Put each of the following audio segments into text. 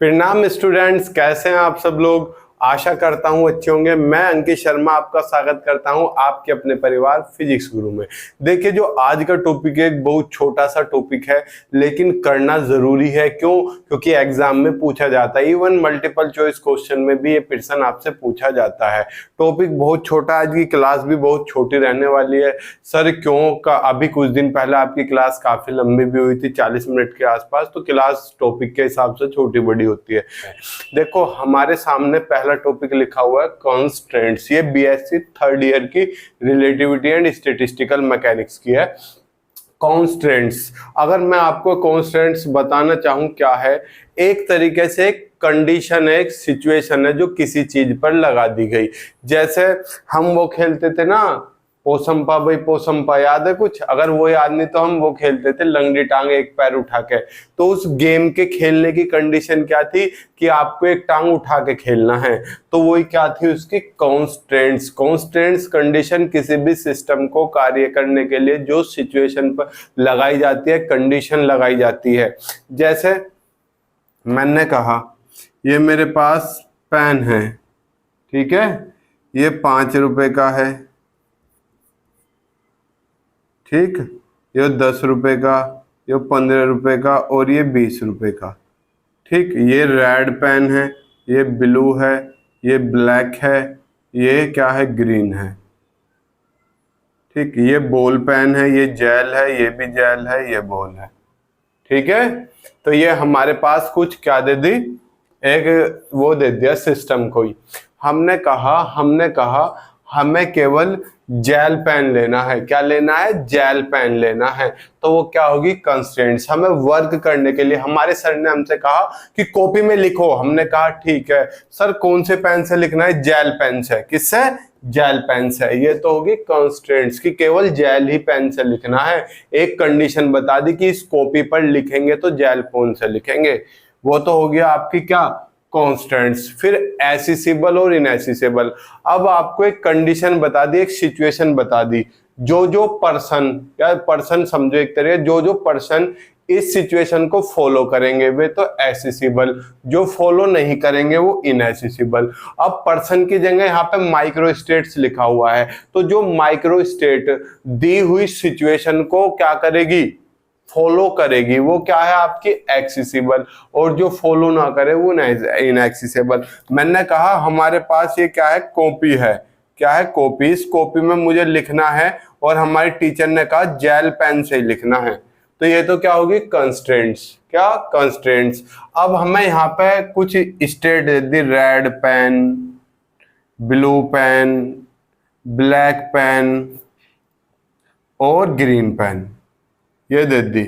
प्रणाम स्टूडेंट्स, कैसे हैं आप सब लोग। आशा करता हूं अच्छे होंगे। मैं अंकित शर्मा आपका स्वागत करता हूं आपके अपने परिवार फिजिक्स गुरु में। देखिए, जो आज का टॉपिक है एक बहुत छोटा सा टॉपिक है, लेकिन करना जरूरी है। क्यों? क्योंकि एग्जाम में पूछा जाता है। इवन मल्टीपल चॉइस क्वेश्चन में भी ये प्रश्न आपसे पूछा जाता है। टॉपिक बहुत छोटा, आज की क्लास भी बहुत छोटी रहने वाली है। सर क्यों? का अभी कुछ दिन पहले आपकी क्लास काफी लंबी भी हुई थी, 40 मिनट के आसपास। तो क्लास टॉपिक के हिसाब से छोटी बड़ी होती है। देखो, हमारे सामने पहला टॉपिक लिखा हुआ है कॉन्स्टेंट्स। ये बीएससी थर्ड ईयर की रिलेटिविटी एंड स्टैटिस्टिकल मैकेनिक्स की है। कॉन्स्टेंट्स, अगर मैं आपको कॉन्स्टेंट्स बताना चाहूं क्या है, एक तरीके से एक कंडीशन है, एक सिचुएशन है जो किसी चीज पर लगा दी गई। जैसे हम वो खेलते थे ना, पोसंपा भाई पोसंपा, याद है कुछ? अगर वो याद नहीं तो हम वो खेलते थे लंगड़ी टांग एक पैर उठा के। तो उस गेम के खेलने की कंडीशन क्या थी कि आपको एक टांग उठा के खेलना है। तो वही क्या थी उसकी? कॉन्स्टेंट्स। कॉन्स्टेंट्स कंडीशन किसी भी सिस्टम को कार्य करने के लिए जो सिचुएशन पर लगाई जाती है, कंडीशन लगाई जाती है। जैसे मैंने कहा ये मेरे पास पेन है, ठीक है, ये 5 रुपए का है, ठीक, ये 10 रुपए का, ये 15 रुपए का और ये 20 रुपए का। ठीक, ये रेड पेन है, ये ब्लू है, ये ब्लैक है, ये क्या है? ग्रीन है। ठीक, ये बॉल पेन है, ये जेल है, ये भी जेल है, ये बॉल है। ठीक है, तो ये हमारे पास कुछ क्या दे दी, एक वो दे दिया सिस्टम को ही। हमने कहा हमें केवल जेल पेन लेना है। क्या लेना है? जेल पेन लेना है। तो वो क्या होगी? कंस्ट्रेंट्स। हमें वर्क करने के लिए हमारे सर ने हमसे कहा कि कॉपी में लिखो। हमने कहा ठीक है सर, कौन से पेन से लिखना है? जेल पेन से। किससे? जेल पेन से। ये तो होगी कंस्ट्रेंट्स कि केवल जेल ही पेन से लिखना है। एक कंडीशन बता दी कि इस कॉपी पर लिखेंगे तो जेल पेन से लिखेंगे। वो तो हो गया आपकी क्या? कॉन्स्टेंट्स। फिर एसेसिबल और इनएसेसिबल। अब आपको एक कंडीशन बता दी, एक सिचुएशन बता दी। जो पर्सन, या पर्सन समझो एक तरह, जो पर्सन इस सिचुएशन को फॉलो करेंगे वे तो एसेसिबल, जो फॉलो नहीं करेंगे वो इनएसेसिबल। अब पर्सन की जगह यहाँ पे माइक्रो स्टेट्स लिखा हुआ है, तो जो माइक्रो स्टेट दी हुई सिचुएशन को क्या करेगी? फॉलो करेगी, वो क्या है आपकी? एक्सेसिबल। और जो फॉलो ना करे वो इनएक्सेसिबल। मैंने कहा हमारे पास ये क्या है? कॉपी है। क्या है? कॉपी। इस कॉपी में मुझे लिखना है और हमारे टीचर ने कहा जेल पेन से ही लिखना है। तो ये तो क्या होगी? कंस्ट्रेंट्स। क्या? कंस्ट्रेंट्स। अब हमें यहाँ पे कुछ स्टेट दे दी, red pen, blue pen, black pen और ग्रीन पेन, ये दे दी।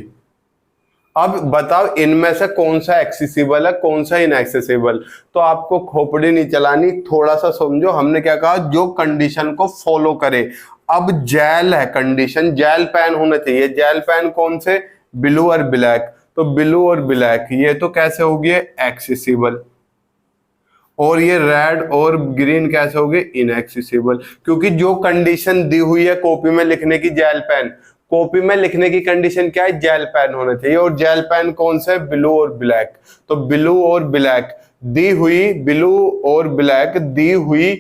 अब बताओ इनमें से कौन सा एक्सेसिबल है, कौन सा इनएक्सेसिबल? तो आपको खोपड़ी नहीं चलानी, थोड़ा सा समझो। हमने क्या कहा? जो कंडीशन को फॉलो करे। अब जेल है कंडीशन, जेल पेन होना चाहिए। जेल पेन कौन से? ब्लू और ब्लैक। तो ब्लू और ब्लैक ये तो कैसे होगी? एक्सेसिबल। और ये रेड और ग्रीन कैसे होगी? इनएक्सेसिबल। क्योंकि जो कंडीशन दी हुई है कॉपी में लिखने की, जेल पेन, कॉपी में लिखने की कंडीशन क्या है? जेल पेन होना चाहिए। और जेल पेन कौन से? ब्लू और ब्लैक। तो ब्लू और ब्लैक दी हुई, ब्लू और ब्लैक दी हुई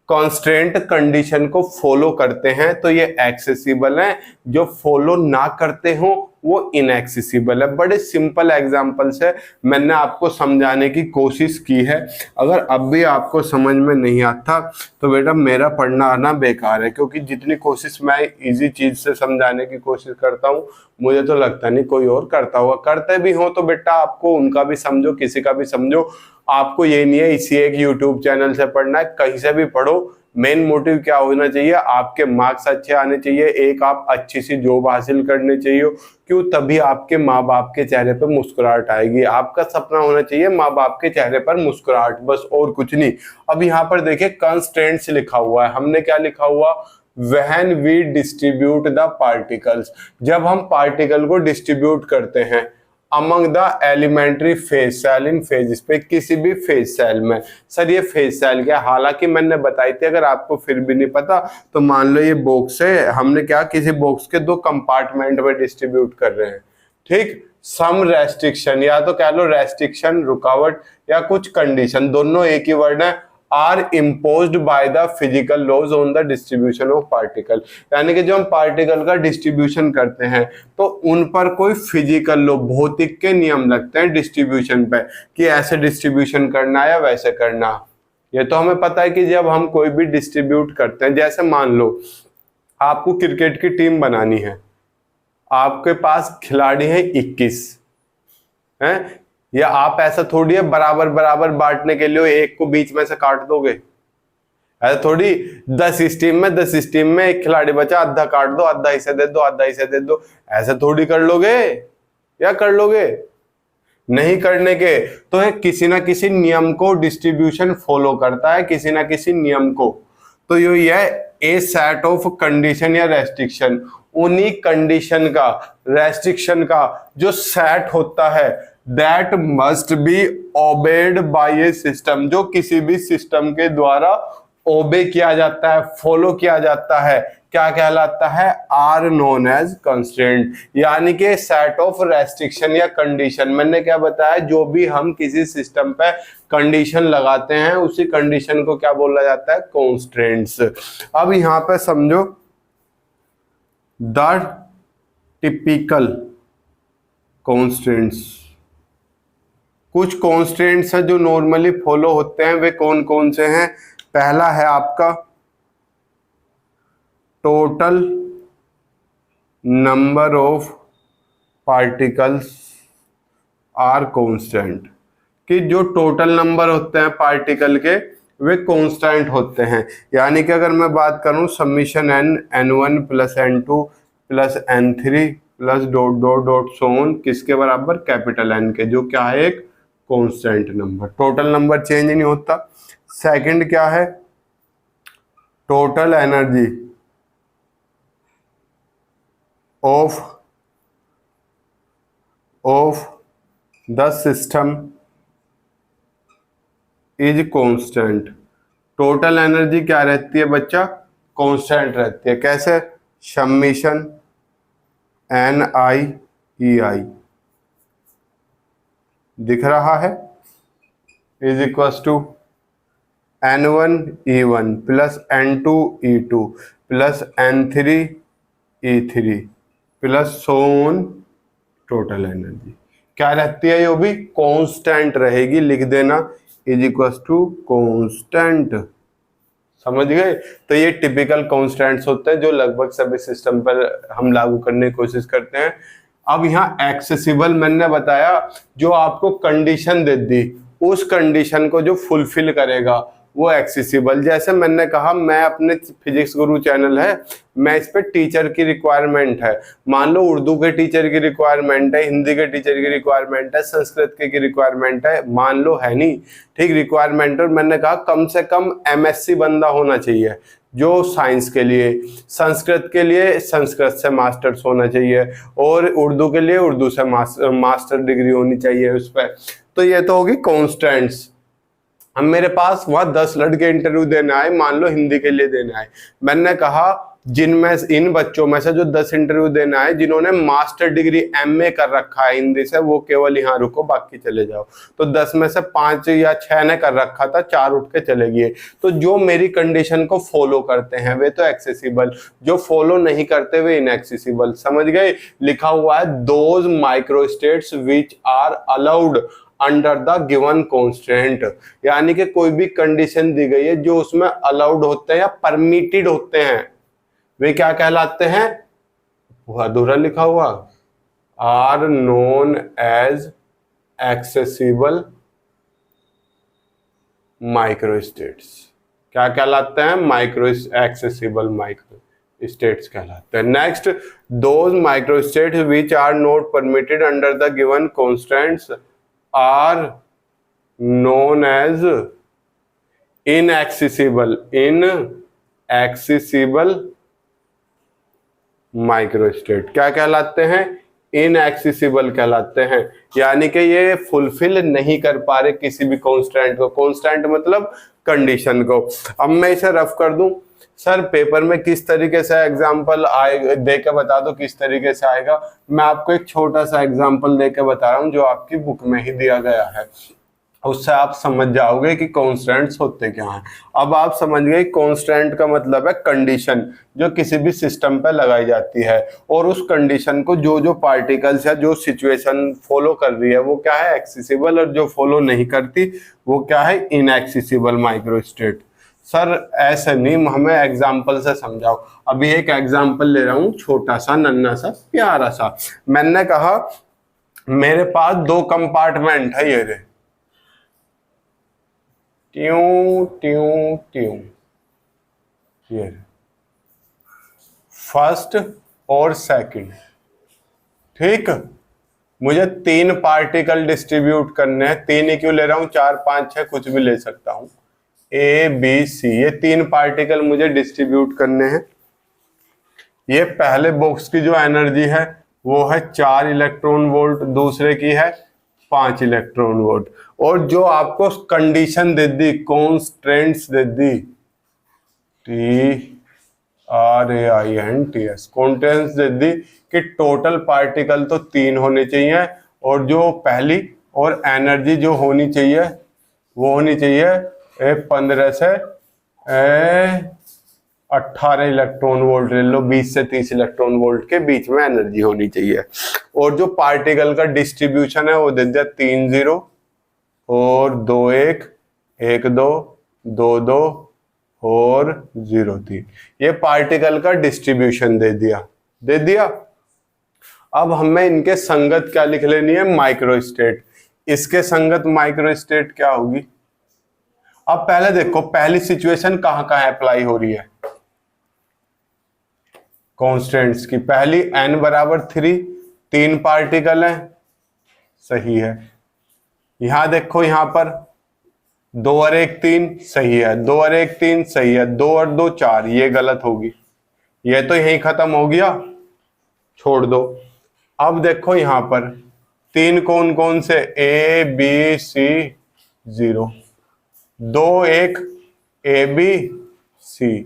कांस्टेंट कंडीशन को फॉलो करते हैं तो ये एक्सेसिबल है। जो फॉलो ना करते हो वो इनएक्सेसिबल है। बड़े सिंपल एग्जांपल से मैंने आपको समझाने की कोशिश की है। अगर अब भी आपको समझ में नहीं आता तो बेटा मेरा पढ़ना आना बेकार है, क्योंकि जितनी कोशिश मैं इजी चीज से समझाने की कोशिश करता हूँ, मुझे तो लगता नहीं कोई और करता होगा। करते भी हो तो बेटा आपको उनका भी समझो, किसी का भी समझो। आपको ये नहीं है इसी एक यूट्यूब चैनल से पढ़ना है, कहीं से भी पढ़ो। मेन मोटिव क्या होना चाहिए? आपके मार्क्स अच्छे आने चाहिए, एक आप अच्छी सी जॉब हासिल करनी चाहिए। क्यों? तभी आपके माँ बाप के चेहरे पर मुस्कुराहट आएगी। आपका सपना होना चाहिए माँ बाप के चेहरे पर मुस्कुराहट, बस और कुछ नहीं। अब यहाँ पर देखिए कंस्ट्रेंट्स लिखा हुआ है। हमने क्या लिखा हुआ? When we distribute the particles. जब हम पार्टिकल को डिस्ट्रीब्यूट करते हैं among the elementary phase cell in phase पे, किसी भी फेज सेल में। सर ये फेज सेल क्या? हालांकि मैंने बताई थी, अगर आपको फिर भी नहीं पता तो मान लो ये बॉक्स है, हमने क्या किसी बॉक्स के 2 कंपार्टमेंट में डिस्ट्रीब्यूट कर रहे हैं। ठीक, सम रेस्ट्रिक्शन, या तो कह लो रेस्ट्रिक्शन रुकावट या कुछ कंडीशन, दोनों एक ही वर्ड है, are imposed by the physical laws on the distribution of particle. यानी कि जो हम पार्टिकल का डिस्ट्रीब्यूशन करते हैं तो उन पर कोई फिजिकल लॉ, भौतिक के नियम लगते हैं डिस्ट्रीब्यूशन पे, कि ऐसे डिस्ट्रीब्यूशन करना या वैसे करना। ये तो हमें पता है कि जब हम कोई भी डिस्ट्रीब्यूट करते हैं, जैसे मान लो आपको क्रिकेट की टीम बनानी है, आपके पास खिलाड़ी हैं 21 हैं, या आप ऐसा थोड़ी है बराबर बराबर बांटने के लिए एक को बीच में से काट दोगे, ऐसा थोड़ी 10 इस टीम में 10 इस टीम में, एक खिलाड़ी बचा, आधा काट दो, आधा इसे दे दो, आधा इसे दे दो, ऐसा थोड़ी कर लोगे, या कर लोगे? नहीं करने के। तो है किसी ना किसी नियम को डिस्ट्रीब्यूशन फॉलो करता है, किसी ना किसी नियम को। तो ये है ए सेट ऑफ कंडीशन या रेस्ट्रिक्शन, उन्हीं कंडीशन का, रेस्ट्रिक्शन का जो सेट होता है, that must be obeyed by a system, जो किसी भी सिस्टम के द्वारा ओबे किया जाता है, फॉलो किया जाता है, क्या कहलाता है? Are known as constraint. यानी कि सेट ऑफ रेस्ट्रिक्शन या कंडीशन, मैंने क्या बताया, जो भी हम किसी सिस्टम पे कंडीशन लगाते हैं उसी कंडीशन को क्या बोला जाता है? कॉन्स्ट्रेंट्स। अब यहां पे समझो द टिपिकल कॉन्स्ट्रेंट्स, कुछ कॉन्स्ट्रेंट्स है जो नॉर्मली फॉलो होते हैं, वे कौन कौन से हैं? पहला है आपका total number of particles are constant, कि जो टोटल नंबर होते हैं पार्टिकल के वे कांस्टेंट होते हैं। यानी कि अगर मैं बात करूं summation n n1 plus n2 plus n3 plus dot dot dot so on, किसके बराबर? कैपिटल N के, जो क्या है? एक constant number, total number change नहीं होता। सेकंड क्या है? Total energy of the system is constant. Total energy क्या रहती है बच्चा? कांस्टेंट रहती है। कैसे? समीशन NI/EI दिख रहा है, is equal to N1/E1 plus N2/E2 plus N3/E3 plus so on. Total energy क्या रहती है? ये भी कांस्टेंट रहेगी, लिख देना, इज इक्वल टू कांस्टेंट। समझ गए? तो ये टिपिकल कांस्टेंट्स होते हैं जो लगभग सभी सिस्टम पर हम लागू करने की कोशिश करते हैं। अब यहाँ एक्सेसिबल मैंने बताया, जो आपको कंडीशन दे दी उस कंडीशन को जो फुलफिल करेगा वो एक्सेसिबल। जैसे मैंने कहा, मैं अपने फिजिक्स गुरु चैनल है, मैं इस पे टीचर की रिक्वायरमेंट है, मान लो उर्दू के टीचर की रिक्वायरमेंट है, हिंदी के टीचर की रिक्वायरमेंट है, संस्कृत की रिक्वायरमेंट है, मान लो है नहीं, ठीक, रिक्वायरमेंट। और मैंने कहा कम से कम MSc बंदा होना चाहिए जो साइंस के लिए, संस्कृत के लिए संस्कृत से मास्टर्स होना चाहिए, और उर्दू के लिए उर्दू से मास्टर डिग्री होनी चाहिए उस पर। तो ये तो होगी कॉन्स्टेंट्स। अब मेरे पास वहाँ 10 लड़के इंटरव्यू देने आए, मान लो हिंदी के लिए देने आए, मैंने कहा जिनमें इन बच्चों में से जो 10 इंटरव्यू देने आए जिन्होंने मास्टर डिग्री MA कर रखा है हिंदी से, वो केवल यहाँ रुको, बाकी चले जाओ। तो 10 में से 5 या 6 ने कर रखा था, 4 उठ के चले गए। तो जो मेरी कंडीशन को फॉलो करते हैं वे तो एक्सेसिबल, जो फॉलो नहीं करते वे इनएक्सेसिबल। समझ गए? लिखा हुआ है those micro states which are allowed under the given constant, यानी कि कोई भी कंडीशन दी गई है जो उसमें अलाउड होते हैं या परमिटेड होते हैं, वे क्या कहलाते हैं? वो अधूरा लिखा हुआ, are known as accessible micro states. क्या कहलाते हैं? माइक्रो एक्सेसिबल माइक्रो स्टेट्स कहलाते हैं। Next, those micro states which are not permitted under the given constants are known as inaccessible micro state. क्या कहलाते हैं? इनएक्सेसिबल कहलाते हैं, यानी कि ये फुलफिल नहीं कर पा रहे किसी भी कांस्टेंट को। कांस्टेंट मतलब कंडीशन को। अब मैं इसे रफ कर दूं, सर पेपर में किस तरीके से एग्जाम्पल आए दे के बता दो किस तरीके से आएगा। मैं आपको एक छोटा सा एग्जाम्पल दे के बता रहा हूँ जो आपकी बुक में ही दिया गया है, उससे आप समझ जाओगे कि कॉन्स्टेंट्स होते क्या हैं। अब आप समझ गए कॉन्स्टेंट का मतलब है कंडीशन जो किसी भी सिस्टम पे लगाई जाती है, और उस कंडीशन को जो जो पार्टिकल्स या जो सिचुएशन फॉलो कर रही है वो क्या है, एक्सेसिबल, और जो फॉलो नहीं करती वो क्या है, इनएक्सेसिबल माइक्रोस्टेट। सर ऐसे नहीं, हमें एग्जाम्पल से समझाओ। अभी एक एग्जाम्पल ले रहा हूँ छोटा सा नन्ना सा प्यारा सा। मैंने कहा मेरे पास 2 कंपार्टमेंट है, ये रे ट्यूं ट्यूं ट्यूं, ये फर्स्ट और सेकंड। ठीक, मुझे 3 पार्टिकल डिस्ट्रीब्यूट करने हैं। 3 ही क्यों ले रहा हूं, 4 5 6 कुछ भी ले सकता हूं। ए बी सी, ये 3 पार्टिकल मुझे डिस्ट्रीब्यूट करने हैं। ये पहले बॉक्स की जो एनर्जी है वो है 4 इलेक्ट्रॉन वोल्ट, दूसरे की है 5 इलेक्ट्रॉन वोल्ट, और जो आपको कंडीशन दे दी, कॉन्स्टेंट्स दे दी, TRAINTS, कॉन्स्टेंट्स दे दी कि टोटल पार्टिकल तो 3 होने चाहिए, और जो पहली और एनर्जी जो होनी चाहिए वो होनी चाहिए 15 से 18 इलेक्ट्रॉन वोल्ट ले लो, 20 से 30 इलेक्ट्रॉन वोल्ट के बीच में एनर्जी होनी चाहिए। और जो पार्टिकल का डिस्ट्रीब्यूशन है वो दे दिया 3 0 और 2 1, 1 2, 2 2 और 0 3, ये पार्टिकल का डिस्ट्रीब्यूशन दे दिया। अब हमें इनके संगत क्या लिख लेनी है, माइक्रोस्टेट। इसके संगत माइक्रोस्टेट क्या होगी। अब पहले देखो पहली सिचुएशन कहां कहां अप्लाई हो रही है कॉन्स्टेंट्स की। पहली n बराबर 3 पार्टिकल है, सही है। यहां देखो यहां पर 2 और 1 3, सही है। 2 और 1 3, सही है। 2 और 2 4, ये गलत होगी। ये तो यहीं खत्म हो गया, छोड़ दो। अब देखो यहां पर 3 कौन कौन से, A B C 0, 2 1 A B C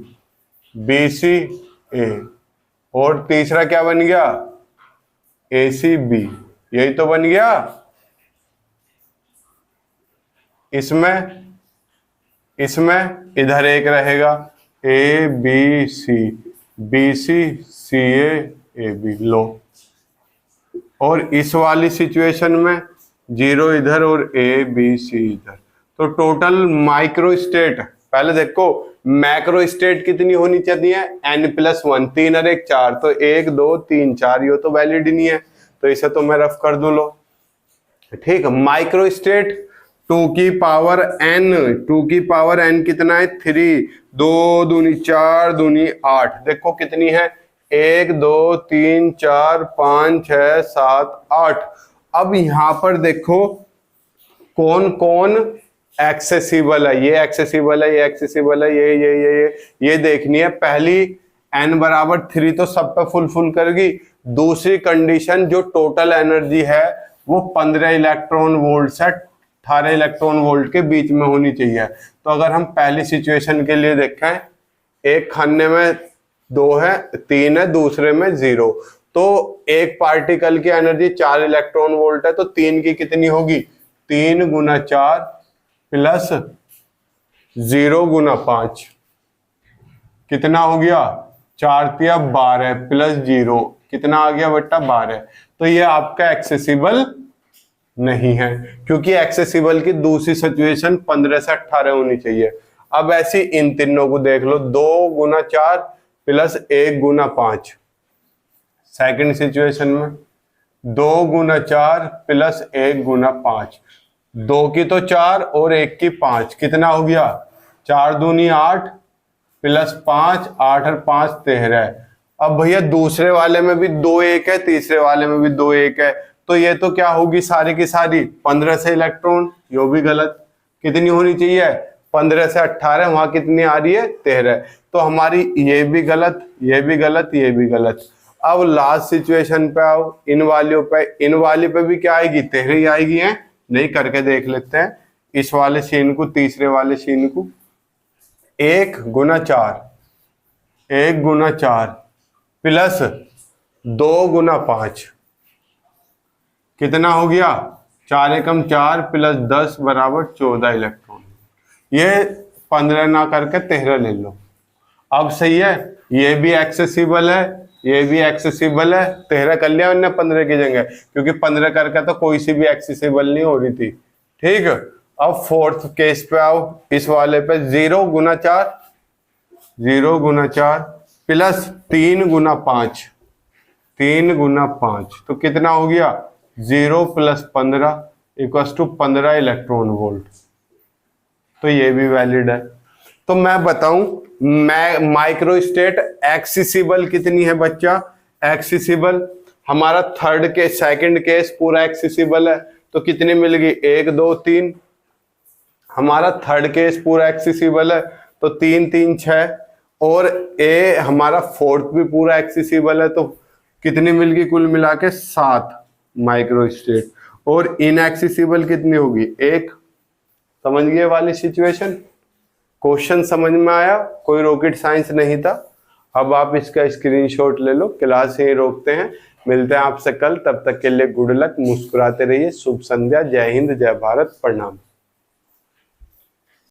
B C A, और तीसरा क्या बन गया, AC B, यही तो बन गया। इसमें इधर एक रहेगा A B C B C C A A B, लो। और इस वाली सिचुएशन में 0 इधर और A B C इधर, तो टोटल माइक्रोस्टेट, पहले देखो मैक्रोस्टेट कितनी होनी चाहिए, n+1, 3 और 1 4, तो 1 2 3 4, ये तो वैलिड नहीं है, तो इसे तो मैं रफ कर दूं, लो। ठीक, माइक्रोस्टेट 2 की पावर n कितना है, 3, 2 दूनी 4 दूनी 8, देखो कितनी है, 1 2 3 4 5 6 7 8। अब यहां पर देखो कौन कौन एक्सेसिबल है, ये एक्सेसिबल है, ये एक्सेसिबल है, ये देखनी है। पहली n बराबर 3 तो सब पे फुल करेगी। दूसरी कंडीशन जो टोटल एनर्जी है वो 15 इलेक्ट्रॉन वोल्ट से 18 इलेक्ट्रॉन वोल्ट के बीच में होनी चाहिए। तो अगर हम पहली सिचुएशन के लिए देखें, एक खाने में 2 है, 3 है, दूसरे में 0, तो एक पार्टिकल की एनर्जी 4 इलेक्ट्रॉन वोल्ट है, तो 3 की कितनी होगी, 3 गुना 4 प्लस 0 गुना 5, कितना हो गया, 4 तिया 12 प्लस 0, कितना आ गया बेटा, 12। तो ये आपका एक्सेसिबल नहीं है, क्योंकि एक्सेसिबल की दूसरी सिचुएशन 15 से 18 होनी चाहिए। अब ऐसी इन तीनों को देख लो, 2 गुना 4 प्लस 1 गुना 5। सेकंड सिचुएशन में 2 गुना 4 प्लस 1 गुना 5, 2 की तो 4 और 1 की 5, कितना हो गया, 4 दूनी 8 प्लस 5, 8 और 5 13। अब भैया दूसरे वाले में भी 2 1 है, तीसरे वाले में भी 2 1 है, तो ये तो क्या होगी सारी की सारी 15 से इलेक्ट्रॉन, यो भी गलत। कितनी होनी चाहिए, 15 से 18, वहां कितनी आ रही है, 13। तो हमारी ये भी गलत, ये भी गलत, ये भी गलत। अब लास्ट सिचुएशन पे आओ, इन वालियों पे, इन वाली पे भी क्या आएगी, 13 ही आएगी। है नहीं, करके देख लेते हैं इस वाले सीन को, तीसरे वाले सीन को। 1 गुना 4 1 गुना 4 प्लस 2 गुना 5 कितना हो गया? 4 एकम 4 प्लस 10 बराबर 14 इलेक्ट्रॉन। ये 15 ना करके 13 ले लो। अब सही है, ये भी एक्सेसिबल है, ये भी एक्सेसिबल है। 13 कर लिया मैंने 15 की जगह, क्योंकि 15 करके तो कोई सी भी एक्सेसिबल नहीं हो रही थी। ठीक है, अब फोर्थ केस पे आओ, इस वाले पे 0 गुना 4 प्लस 3 गुना 5 तो कितना हो गया? 0 plus 15 equals to 15 electron volt. तो ये भी वैलिड है। तो मैं बताऊं, मैं माइक्रोस्टेट एक्सेसिबल कितनी है बच्चा? एक्सेसिबल हमारा सेकंड केस पूरा एक्सेसिबल है, तो कितनी मिल गई? 1 2 3। हमारा थर्ड केस पूरा एक्सेसिबल है, तो 3 3 6। और ए हमारा फोर्थ भी पूरा एक्सेसिबल है, तो कितनी मिल गई? कुल मिला के 7 माइक्रोस्टेट। और इनएक्सेसिबल कितनी होगी? 1। समझ गए वाली सिचुएशन? क्वेश्चन समझ में आया? कोई रॉकेट साइंस नहीं था। अब आप इसका स्क्रीनशॉट ले लो। क्लास यहीं रोकते हैं, मिलते हैं आपसे कल। तब तक के लिए गुड लक, मुस्कुराते रहिए। शुभ संध्या, जय हिंद, जय भारत, प्रणाम।